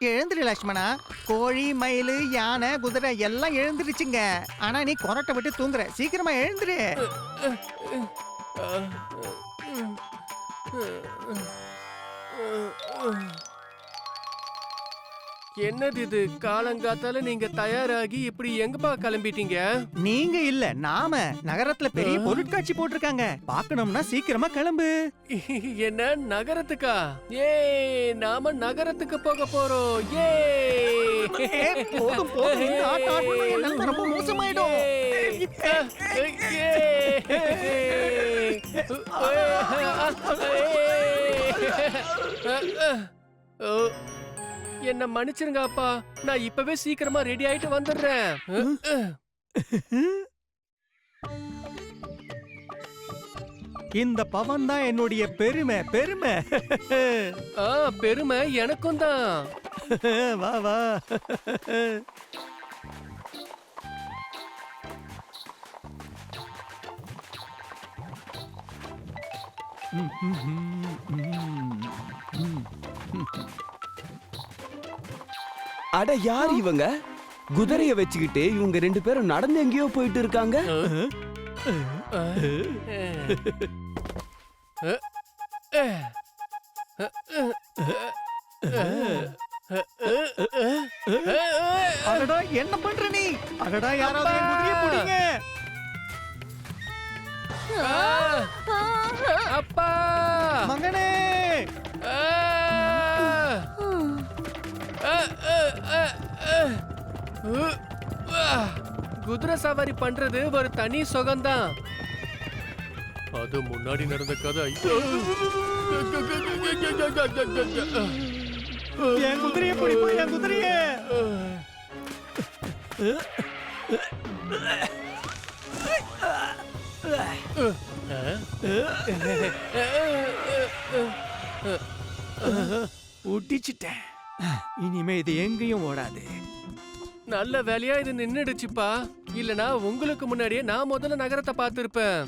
எழுந்துரு லட்சுமணா. கோழி, மயில், யானை, குதிரை எல்லாம் எழுந்துருச்சுங்க. ஆனா நீ கொரட்டை விட்டு தூங்குற. சீக்கிரமா எழுந்துரு. என்னது இது? காலங்காத்தால நீங்க தயாராகி இப்படி எங்கப்பா கிளம்பிட்டீங்க? நீங்க இல்ல, நாம. நகரத்துல பெரிய பொருட்காட்சி போட்டிருக்காங்க. பார்க்கணும்னா சீக்கிரமா கிளம்பு. என்ன நகரத்துக்கா? ஏ, நாம நகரத்துக்கு போக போறோம். ஏ, போதும் போதும், இந்த ஆட்டம் ஆடணும். என் நிலைமை ரொம்ப மோசமாயிடும். என்ன மன்னிச்சிருங்க அப்பா, நான் இப்பவே சீக்கிரமா ரெடி ஆயிட்டு வந்துடுறேன். இந்த பவன் தான் என்னுடைய பெருமை. பெருமை பெருமை எனக்கும் தான். வா வா. அட, யார் இவங்க? குதிரைய வச்சுக்கிட்டு இவங்க 2 பேரும் நடந்து எங்கேயோ போயிட்டு இருக்காங்க. அடடா, என்ன பண்ற நீ? அடடா, யாராவது என் குதிரையை பிடிங்க. அப்பா, மகனே. குதிரை சவாரி பண்றது ஒரு தனி சுகம்தான். அது முன்னாடி நடந்த கதை. என் குதிரையை பிடிப்பா, என் குதிரையை. ஒட்டிச்சிட்டேன். இனிமே இது எங்கேயும் ஓடாது. நல்ல வேலையா இது நின்னுடுச்சுப்பா. இல்லனா உங்களுக்கு முன்னாடியே நான் முதல்ல நகரத்தை பார்த்திருப்பேன்.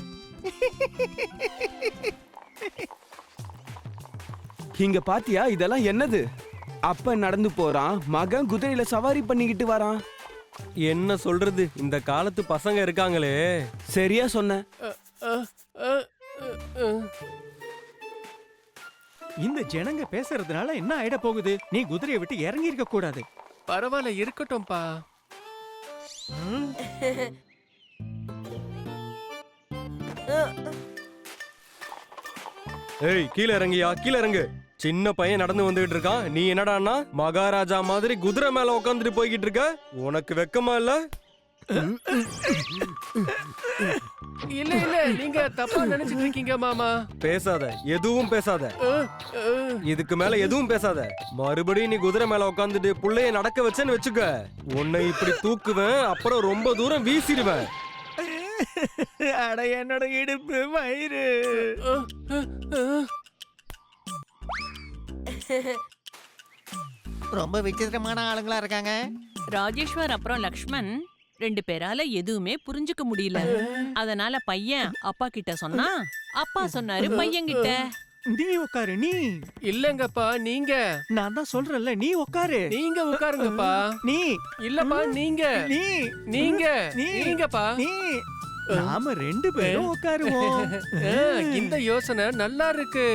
இங்க பாத்தியா, இதெல்லாம் என்னது? அப்ப நடந்து போறான், மகன் குதிரையில சவாரி பண்ணிக்கிட்டு வரான். என்ன சொல்றது, இந்த காலத்து பசங்க இருக்காங்களே. சரியா சொன்ன. இந்த ஜனங்க பேசுறதுனால என்ன ஆயிட போகுது? நீ குதிரையை விட்டு இறங்கி இருக்க கூடாது. பரவாயில்ல, இருக்கட்டும்பா. ஏய், கீழே இறங்கியா, கீழே இறங்கு. சின்ன பையன் நடந்து வந்துகிட்டு இருக்கான். நீ என்னடான்னா மகாராஜா மாதிரி குதிரை மேல உட்காந்துட்டு போய்கிட்டு இருக்க. உனக்கு வெக்கமா இல்ல? இல்ல இல்ல, நீங்க தப்பா நினைச்சிட்டு இருக்கீங்க மாமா. பேசாத, எதுவும் பேசாத. இதுக்கு மேல எதுவும் பேசாத. மறுபடியும் நீ குதிரை மேல உட்காந்துட்டு புள்ளைய நடக்க வச்சேன்னு வச்சுக்க, உன்னை இப்படி தூக்குவேன், அப்புறம் ரொம்ப தூரம் வீசிடுவேன். அட, என்னோட இடுப்பு, வயிறு. ரொம்ப விசித்திரமான ஆளுங்களா இருக்காங்க. ராஜேஸ்வர் அப்புறம் லக்ஷ்மண் 2 பேரால எதுவுமே புரிஞ்சுக்க முடியல. அதனால பையன் அப்பா கிட்ட சொன்னா, அப்பா சொன்னாரு பையன் கிட்ட. நீ உட்காரு. நீ இல்லங்கப்பா, நீங்க. நான் தான் சொல்றேன்ல, நீ உட்காரு. நீங்க உட்காருங்கப்பா. நீ இல்லப்பா, நீங்க. நீ நீங்க நீங்கப்பா. நீ நாம 2 பேரும் உட்காருவோம். இந்த யோசனை நல்லா இருக்கு.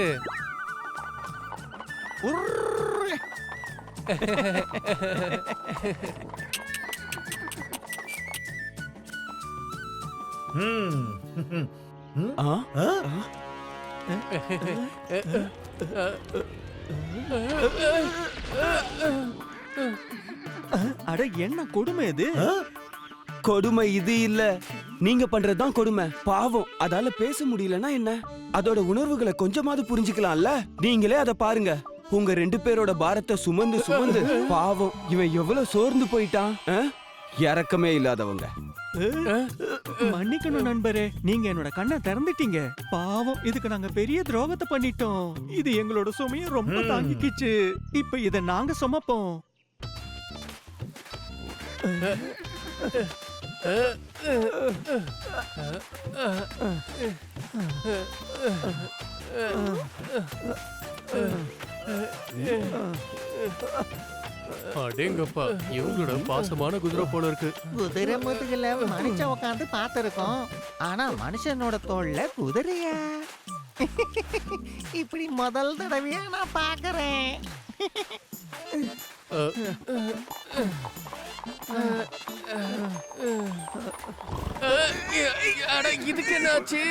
அட, என்ன கொடுமை இது? கொடுமை இது இல்ல, நீங்க பண்றதுதான் கொடுமை. பாவம், அதால பேச முடியலன்னா என்ன? அதோட உணர்வுகளை கொஞ்சமாவது புரிஞ்சுக்கலாம்ல. நீங்களே அதை பாருங்க. உங்க 2 பேரோட பாரத்தை சுமந்து சுமந்து பாவம் இவன் எவ்வளவு சோர்ந்து போயிட்டான். இறக்கமே இல்லாதவங்க. மன்னிக்கணும் நண்பரே, நீங்க என்னோட கண்ணை திறந்துட்டீங்க. பாவம், இதுக்கு நாங்க பெரிய துரோகத்தை பண்ணிட்டோம். இது எங்களோட சுமையை ரொம்ப தாங்கிக்கிச்சு. இப்ப இத நாங்க சுமப்போம். அடேங்கப்பா இவங்களோட பாசமான குதிரை போல இருக்கு. குதிரை முதுகுல மனுஷன் உட்காந்து பார்த்திருக்கோம். ஆனா மனுஷனோட தோல்ல குதிரையா? இப்படி முதல் தடவையா நான் பாக்குறேன். அட இதுக்கு என்னாச்சு?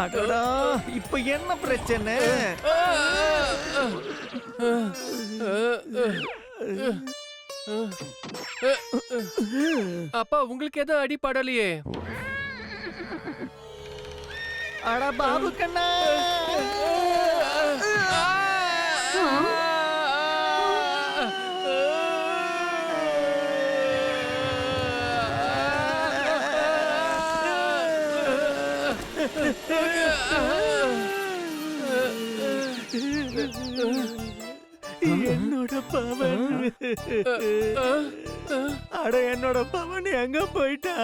அடடா, இப்ப என்ன பிரச்சனை? அப்பா உங்களுக்கு எதுவும் அடிபடலையே? அட பாபு கண்ணா, என்னோட பவன். அட என்னோட பவன் எங்க போயிட்டா?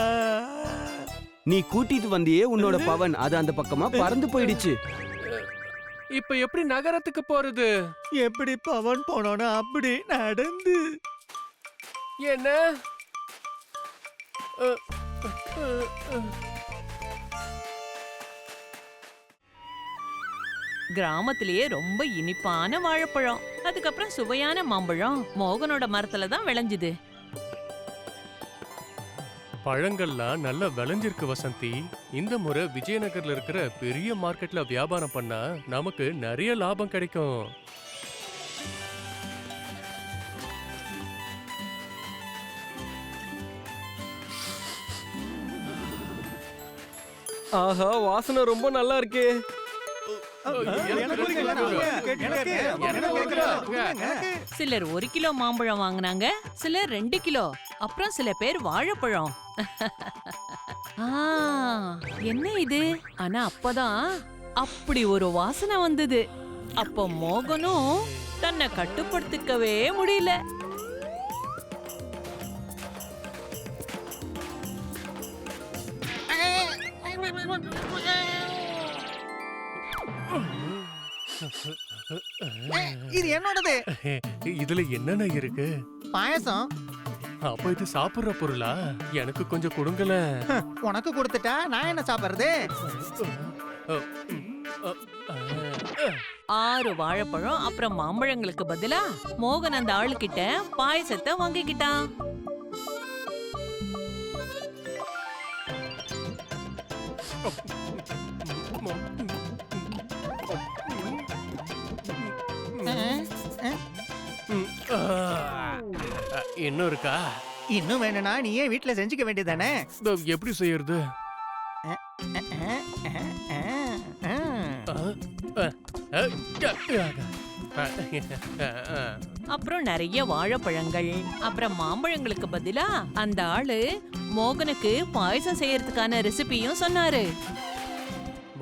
நீ கூட்டிட்டு வந்தியே உன்னோட பவன், அது அந்த பக்கமா பறந்து போயிடுச்சு. இப்ப எப்படி நகரத்துக்கு போறது? எப்படி பவன் போனோன்னா அப்படி நடந்து. என்ன? கிராமத்திலேயே ரொம்ப இனிப்பான வாழைப்பழம், அதுக்கப்புறம் சுவையான மாம்பழம் மோகனோட மரத்துல தான் விளைஞ்சுது. பழங்கள்லாம் நல்லா விளைஞ்சிருக்கு வசந்தி. இந்த முறை விஜயநகர்ல இருக்கிற பெரிய மார்க்கெட்ல வியாபாரம் பண்ணா நமக்கு நிறைய லாபம் கிடைக்கும். ஆஹா, வாசனை ரொம்ப நல்லா இருக்கே. சிலர் 1 கிலோ மாம்பழம் வாங்குனாங்க, சிலர் 2 கிலோ, அப்புறம் சில பேர் வாழைப்பழம். என்ன இது? ஆனா அப்பதான் அப்படி ஒரு வாசனை வந்தது. அப்ப மோகனும் தன்னை கட்டுப்படுத்திக்கவே முடியல. இது என்னோடது. இதுல என்னென்ன இருக்கு? பாயசம். அப்ப இது சாப்பிடுற பொருளா? எனக்கு கொஞ்சம் கொடுங்கல. உனக்கு கொடுத்துட்டா நான் என்ன சாப்பிடுறது? 6 வாழைப்பழம் அப்புறம் மாம்பழங்களுக்கு பதிலா மோகன் அந்த ஆளுகிட்ட பாயசத்தை வாங்கிக்கிட்டான். இன்னும் இருக்கா? இன்னும் வேணும்னா நீயே வீட்டுல செஞ்சுக்க வேண்டியதானே? எப்படி செய்யறது? அப்புறம் நிறைய வாழைப்பழங்கள் அப்புறம் மாம்பழங்களுக்கு பதிலா அந்த ஆளு மோகனுக்கு பாயசம் செய்யறதுக்கான ரெசிபியும் சொன்னாரு.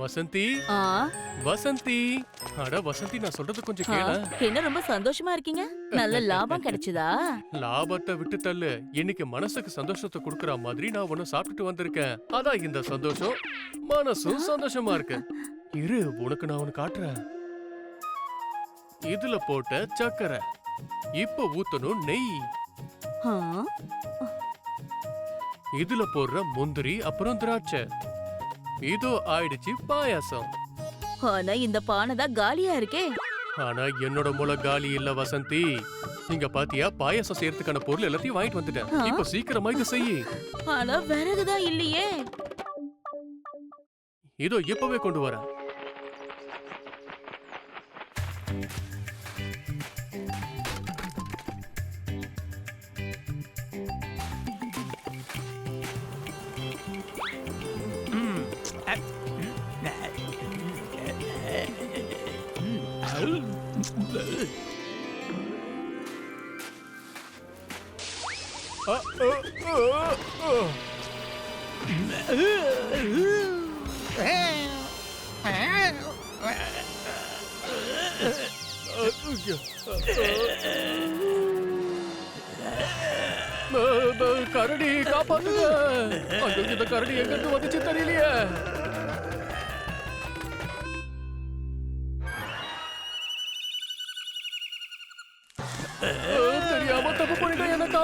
வசந்தி, வசந்தி, அட வசந்தி, நான் சொல்றது கொஞ்சம் கேள. என்ன ரொம்ப சந்தோஷமா இருக்கீங்க? நல்ல லாபம் கிடைச்சதா? லாபத்தை விட்டு தள்ளு. இன்னைக்கு மனசுக்கு சந்தோஷத்தை கொடுக்கற மாதிரி நான் ஒண்ணு சாப்பிட்டுட்டு வந்திருக்கேன். அதான் இந்த சந்தோஷம். மனசும் சந்தோஷமா இருக்கு. இரு, உனக்கு நான் ஒண்ணு காட்டுறேன். இதுல போட்ட சக்கரை, இப்ப ஊத்தணும் நெய். ஆ, இதுல போடுற முந்திரி அப்புறம் திராட்சை. இதோ ஆயிடுச்சு பாயாசம். ஆனா இந்த பானை தான் காலியா இருக்கே. ஆனா என்னோட மூளை காலி இல்ல வசந்தி. நீங்க பாத்தியா, பாயாசம் செய்யறதுக்கான பொருள் எல்லாத்தையும் வாங்கிட்டு வந்துட்டேன். இப்ப சீக்கிரமா இதை செய்யி. ஆனா விறகுதான் இல்லையே. இதோ இப்பவே கொண்டு வரேன். கரடி, காப்பாத்துங்க. இந்த கரடி எங்க இருந்து வந்துச்சு தெரியலையே.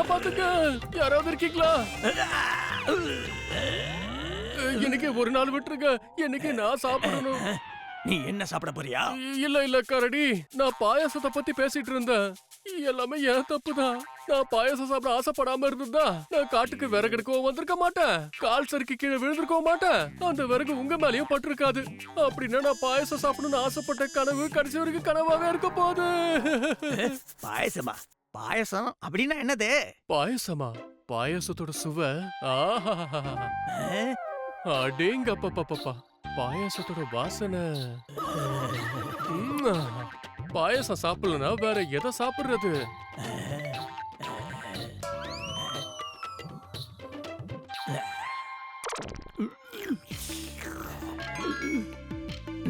காப்பாத்துங்க, யாராவது இருக்கீங்களா? எனக்கு ஒரு நாள் விட்டுருங்க, எனக்கு நான் சாப்பிடணும். நீ என்ன சாப்பிட போறியா? இல்ல கரடி, நான் பாயாசத்தை பத்தி பேசிட்டு இருந்தேன். எல்லாமே என் தப்புதான். நான் பாயாசம் சாப்பிட ஆசைப்படாம இருந்திருந்தா நான் காட்டுக்கு விறகு எடுக்கவும் வந்திருக்க மாட்டேன், கால் சறுக்கி கீழே விழுந்திருக்கவும் மாட்டேன், அந்த விறகு உங்க மேலயும் பட்டிருக்காது. அப்படின்னா நான் பாயாசம் சாப்பிடணும்னு ஆசைப்பட்ட கனவு கடைசி வரைக்கும் கனவாவே இருக்க போகுது. பாயசமா? பாயசம் அப்படின்னா என்னது? பாயசமா? பாயாசத்தோட சுவை அடேங்கப்பா, பாயாசத்தோட வாசனை. பாயாசம் சாப்பிடலனா வேற எதை சாப்பிடுறது?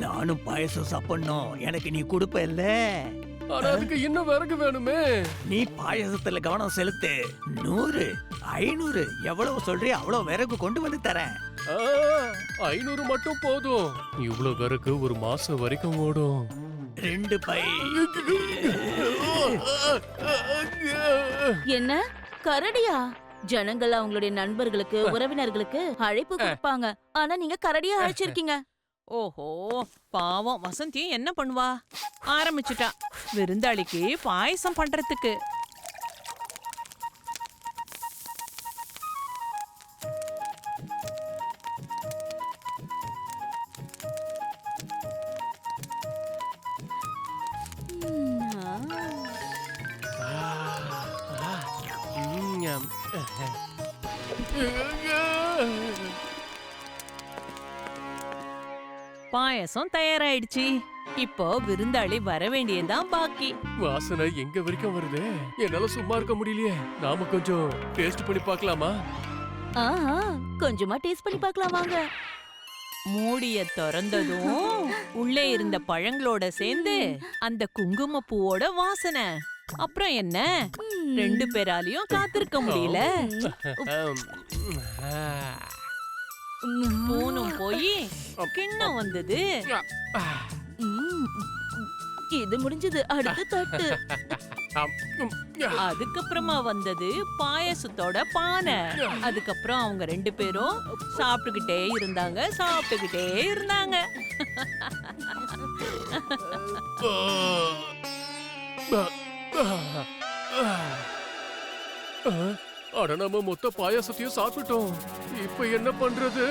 நானும் பாயசம் சாப்பிடணும், எனக்கு நீ கொடுப்ப இல்ல? ஆனா அதுக்கு இன்னும் விறகு வேணுமே. நீ பாயசத்துல கவனம் செலுத்து. 100, 500 எவ்வளவு சொல்றியோ அவ்வளவு விறகு கொண்டு வந்து தரேன். 500 மட்டும் போதும். இவ்வளவு விறகு ஒரு மாசம் வரைக்கும் ஓடும். 2 பை. என்ன கரடியா? ஜனங்கள் அவங்களுடைய நண்பர்களுக்கு உறவினர்களுக்கு அழைப்பு கொடுப்பாங்க, ஆனா நீங்க கரடியா அழைச்சிருக்கீங்க. ஓஹோ, பாவம் வசந்தி என்ன பண்ணுவா? ஆரம்பிச்சுட்டா விருந்தாளிக்கு பாயசம் பண்றதுக்கு. பாயசம் தயாராயிடுச்சு. இப்போ விருந்தாளி வர வேண்டியதுதான் பாக்கி. வாசனை எங்க வரைக்கும் வருது, என்னால சும்மா இருக்க முடியலையே. நாம கொஞ்சம் டேஸ்ட் பண்ணி பார்க்கலாமா? கொஞ்சமா டேஸ்ட் பண்ணி பார்க்கலாம் வாங்க. மூடிய திறந்ததும் உள்ளே இருந்த பழங்களோட சேர்ந்து அந்த குங்குமப்பூவோட வாசனை. அப்புறம் என்ன, 2 பேராலையும் காத்திருக்க முடியல. பூனும் போய் கிண்ணம் வந்தது. இது முடிஞ்சது, அடுத்து தட்டு. அதுக்கப்புறமா வந்தது பாயசத்தோட பானை. அதுக்கப்புறம் அவங்க 2 பேரும் சாப்பிட்டுக்கிட்டே இருந்தாங்க. அட, நம்ம மொத்த பாயாசத்தையும் சாப்பிட்டோம். இப்ப என்ன பண்றது?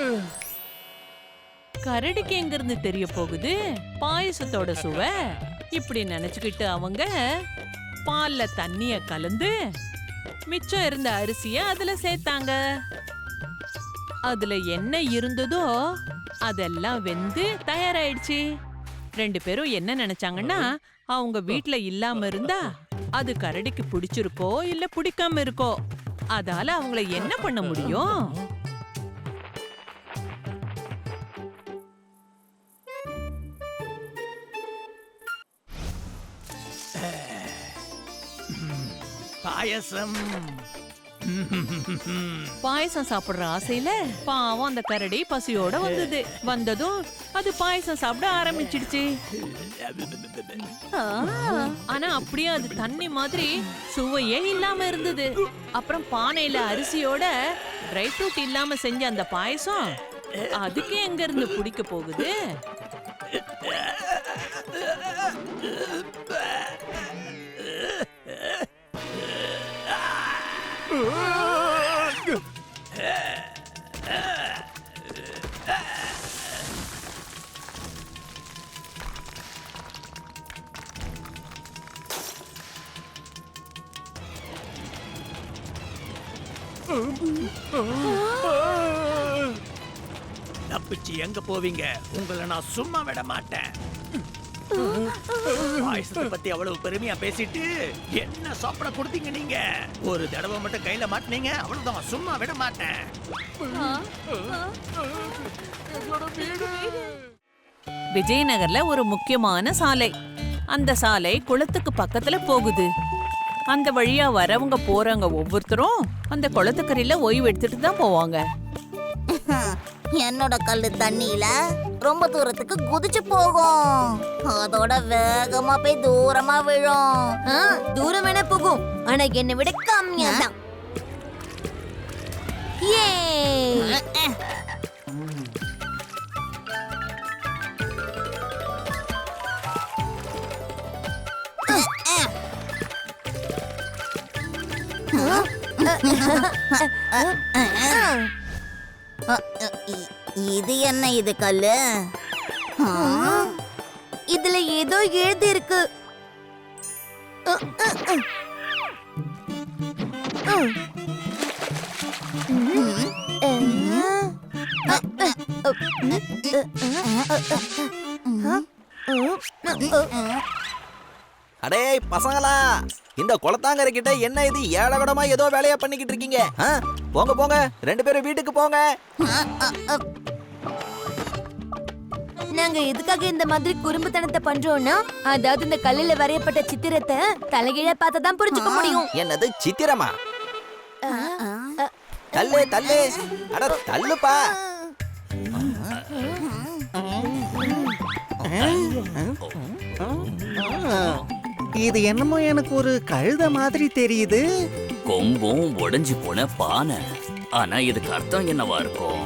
கரடிக்கு எங்க இருந்து தெரிய போகுது பாயசத்தோட சுவை? இப்படி நினைச்சுக்கிட்டு அவங்க பால்ல தண்ணிய கலந்து மிச்சம் இருந்த அரிசிய அதுல சேர்த்தாங்க. அதுல என்ன இருந்ததோ அதெல்லாம் வெந்து தயாராயிடுச்சு. 2 பேரும் என்ன நினைச்சாங்கன்னா, அவங்க வீட்ல இல்லாம இருந்தா அது கரடிக்கு பிடிச்சிருக்கோ இல்ல பிடிக்காம இருக்கோ, அதால அவங்கள என்ன பண்ண முடியும்? பாயசம். பாயசம் சாப்பிடுற ஆசையில பாவம் அந்த கரடி பசியோட வந்ததும் அது பாயசம் சாப்பிட ஆரம்பிச்சிடுச்சு. ஆனா அப்படியே அது தண்ணி மாதிரி சுவையே இல்லாம இருந்தது. அப்புறம் பானையில அரிசியோட ட்ரை ஃப்ரூட் இல்லாம செஞ்ச அந்த பாயசம் அதுக்கு எங்க இருந்து பிடிக்க போகுது? தப்பிச்சு எங்க போவீங்க? உங்களை நான் சும்மா விட மாட்டேன். பாயசத்தை பத்தி அவ்வளவு பெருமையா பேசிட்டு என்ன சாப்பிட கொடுத்தீங்க நீங்க? ஒரு தடவை மட்டும் கையில மாட்டினீங்க, அவ்வளவுதான், சும்மா விட மாட்டேன். விஜயநகர்ல ஒரு முக்கியமான சாலை. அந்த சாலை குளத்துக்கு பக்கத்துல போகுது. அந்த வழியா வரவங்க போறவங்க ஒவ்வொருத்தரும் அந்த குளத்துக்கரையில ஓய்வு எடுத்துட்டு தான் போவாங்க. என்னோட கல்லு தண்ணியில ரொம்ப தூரத்துக்கு குதிச்சு போகும். அதோட வேகமா போய் தூரமா விழும். தூரம் வேணா போகும், ஆனா என்னை விட கம்மியா தான். ஏ இது என்ன இது கல்லு? இதுல ஏதோ எழுதி இருக்கு. அடே பசங்களா, இந்த குளத்தாங்கரை கிட்ட என்ன இது ஏழகடமா ஏதோ வேலையா பண்ணிக்கிட்டு இருக்கீங்க? போங்க போங்க, 2 பேரும் வீட்டுக்கு போங்க. நாங்க எதுக்காக இந்த மாதிரி குறும்புத்தனத்தை பண்றோம்னா, அதாவது இந்த கல்லுல வரையப்பட்ட சித்திரத்தை தலைகீழ பார்த்தா தான் புரிஞ்சுக்க முடியும். என்னது சித்திரமா? தள்ளு தள்ளு, அட தள்ளுப்பா. இது என்னமோ எனக்கு ஒரு கழுத மாதிரி தெரியுது. கொம்பும் உடைஞ்சு போன பானை. ஆனா இதுக்கு அர்த்தம் என்னவா இருக்கும்?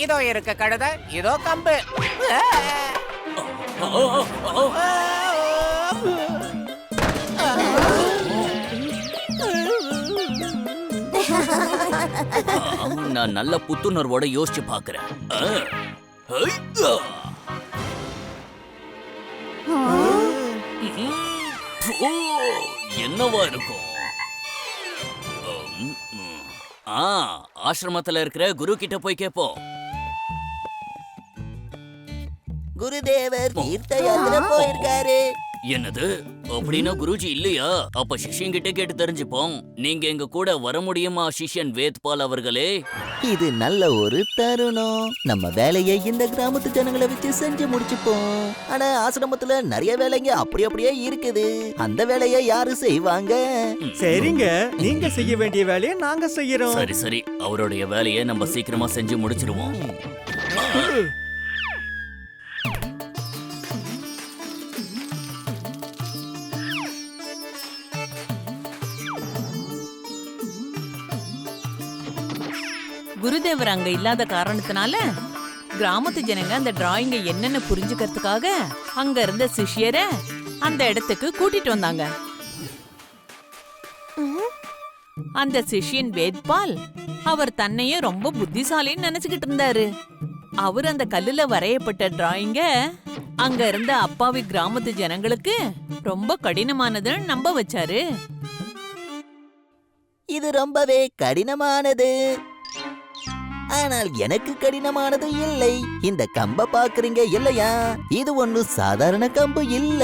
இதோ இருக்க கழுத, இதோ கம்பு. நான் நல்ல புத்துணர்வோட யோசிச்சு பாக்குறேன். என்னவா இருக்கும்? ஆசிரமத்துல இருக்கிற குரு கிட்ட போய் கேப்போம். குருதேவர் தீர்த்த யாத்திரை போயிருக்காரு. என்னது? அப்படின்னா குருஜி இல்லையா? அப்ப சிஷ்யன் கிட்ட கேட்டு தெரிஞ்சுப்போம். நீங்க எங்க கூட வர முடியுமா சிஷ்யன் வேத்பால் அவர்களே? இது நல்ல ஒரு தருணம். நம்ம வேலையை இந்த கிராமத்து ஜனங்களை வச்சு செஞ்சு முடிச்சுப்போம். ஆனா ஆசிரமத்துல நிறைய வேலைங்க அப்படியே இருக்குது. அந்த வேலையை யாரு செய்வாங்க? சரிங்க, நீங்க செய்ய வேண்டிய வேலையை நாங்க செய்யறோம். சரி சரி, அவருடைய வேலையை நம்ம சீக்கிரமா செஞ்சு முடிச்சிருவோம். குருதேவர் அங்க இல்லாத காரணத்தினால கிராமத்து ஜனங்க அந்த டிராயிங்க என்னன்னு புரிஞ்சுக்கிறதுக்காக அங்க இருந்த சிஷ்யரை அந்த இடத்துக்கு கூட்டிட்டு வந்தாங்க. அந்த சிஷ்யன் வேத்பால் அவர் தன்னையும் ரொம்ப புத்திசாலின்னு நினைச்சுக்கிட்டு இருந்தாரு. அவர் அந்த கல்லுல வரையப்பட்ட டிராயிங்க அங்க இருந்த அப்பாவி கிராமத்து ஜனங்களுக்கு ரொம்ப கடினமானதுன்னு நம்ப வச்சாரு. இது ரொம்பவே கடினமானது. ஆனால் எனக்கு கடினமானது இல்லை. இந்த கம்ப பாக்குறீங்க இல்லையா? இது ஒண்ணு சாதாரண கம்பு இல்ல,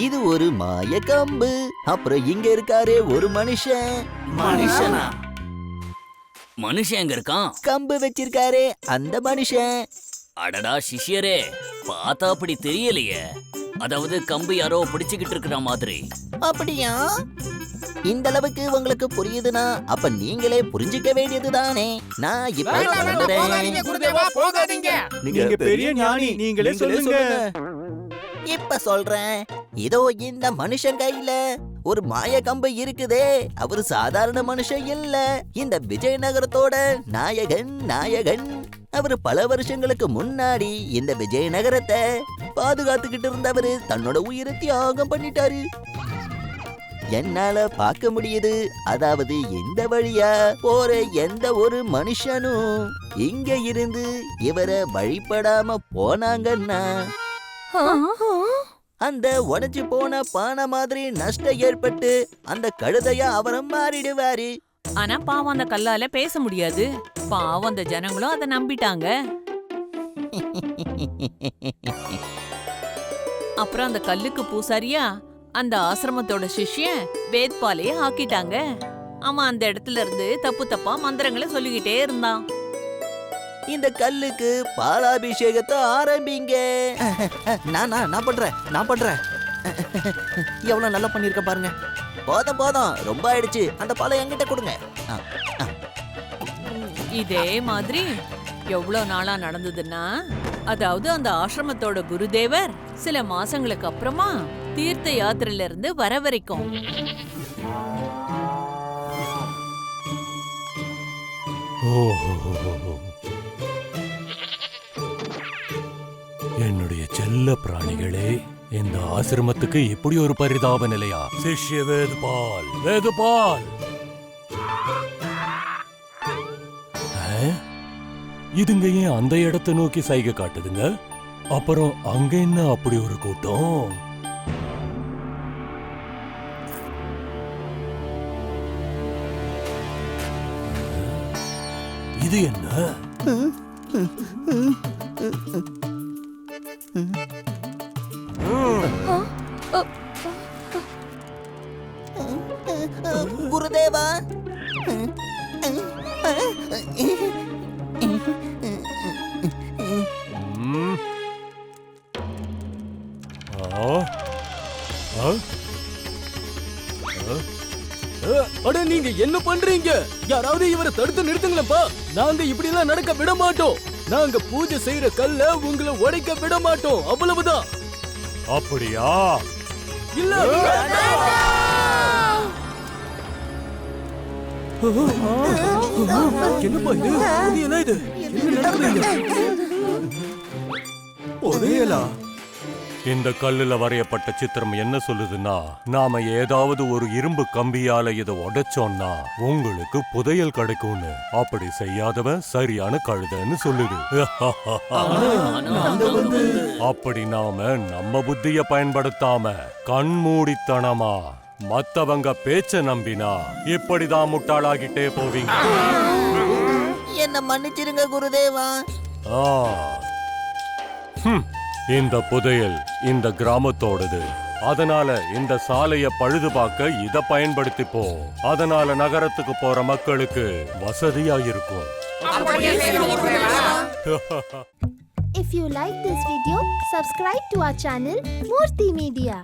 இது ஒரு மாய கம்பு. அப்புறம் இங்க இருக்காரு ஒரு மனுஷன். மனுஷனா? மனுஷன் எங்க இருக்கான்? கம்பு வச்சிருக்காரு அந்த மனுஷன். அடடா சிஷ்யரே, பார்த்தா அப்படி தெரியலையே. அதாவது கம்பு யாரோ பிடிச்சுக்கிட்டு இருக்கிற மாதிரி. அப்படியா? இந்த அளவுக்கு உங்களுக்கு புரியுதுன்னா அப்ப நீங்களே புரிஞ்சுக்க வேண்டியதுதானே. நான் இப்ப நீங்க பெரிய ஞானி, நீங்களே சொல்லுங்க. இப்ப சொல்றேன். இதோ இந்த மனுஷன் கையில ஒரு மாய கம்பு இருக்குதே. அவரு சாதாரண மனுஷன் இல்ல, இந்த விஜயநகரத்தோட நாயகன். அவரு பல வருஷங்களுக்கு முன்னாடி இந்த விஜயநகரத்தை பாதுகாத்துக்கிட்டு இருந்தவரு தன்னோட உயிரை தியாகம் பண்ணிட்டாரு. என்னால பார்க்க முடியுது. அதாவது இந்த வழியா போற எந்த ஒரு மனுஷனும் இங்க இருந்து இவரை வழிபடாம போனாங்கன்னா அந்த உடைஞ்சு போன பானை மாதிரி நஷ்டம் ஏற்பட்டு அந்த கழுதையா அவரை மாறிடுவாரு. ஆனா பாவம் அந்த கல்லால பேச முடியாது. பாவம் அந்த ஜனங்களும் அதை நம்பிட்டாங்க. அப்புறம் அந்த கல்லுக்கு பூசாரியா அந்த ஆசிரமத்தோட சிஷ்யன் வேத்பாலையே ஆக்கிட்டாங்க. அவன் அந்த இடத்துல இருந்து தப்பா மந்திரங்களை சொல்லிக்கிட்டே இருந்தான். இந்த கல்லுக்கு பாலாபிஷேகத்தை ஆரம்பிங்க. நான் பண்றேன். எவ்வளவு நல்லா பண்ணிருக்க பாருங்க. போதும், ரொம்ப ஆயிடுச்சு. அந்த பாலை என்கிட்ட கொடுங்க. இதே மாதிரி எவ்வளவு நாளா நடந்ததுன்னா, அதாவது அந்த ஆசிரமத்தோட குருதேவர் சில மாசங்களுக்கு அப்புறமா தீர்த்த யாத்திரையில இருந்து வர வரைக்கும். என்னுடைய செல்ல பிராணிகளே, இந்த ஆசிரமத்துக்கு இப்படி ஒரு பரிதாப நிலையா? சிஷ்ய வேதுபால், வேதுபால், இதுங்க ஏன் அந்த இடத்தை நோக்கி சைகை காட்டுதுங்க? அப்புறம் அங்க என்ன அப்படி ஒரு கூட்டம்? இது என்ன? குருதேவா, அட, நீங்க என்ன பண்றீங்க? யாராவது இவரை தடுத்து நிறுத்துங்களப்பா. நாங்க இப்படி எல்லாம் நடக்க விட மாட்டோம். நாங்க பூஜை செய்யற கல்ல உங்களை உடைக்க விட மாட்டோம், அவ்வளவுதான். அப்படியா? இல்ல, என்னப்பா இது? இது என்ன இது? என்ன நடக்குது? புதையலா? இந்த கல்லுல வரையப்பட்ட சித்திரம் என்ன சொல்லுதுன்னா, நாம ஏதாவது ஒரு இரும்பு கம்பியால இதை உடைச்சோம்னா உங்களுக்கு புதையல் கிடைக்கும்னு. அப்படி செய்யாதவன் சரியான கழுதைன்னு சொல்லுது. அப்படி நாம நம்ம புத்திய பயன்படுத்தாம கண்மூடித்தனமா மத்தவங்க பேச்ச நம்பினா இப்படிதான் முட்டாளாகிட்டே போவீங்க. என்ன மன்னிச்சிருங்க குருதேவா. இந்த புதையல் இந்த கிராமத்தோடது. அதனால இந்த சாலைய பழுது பார்க்க இத பயன்படுத்திப்போ. அதனால நகரத்துக்கு போற மக்களுக்கு வசதியா இருக்கும். If you like this video, subscribe to our channel Murthy Media.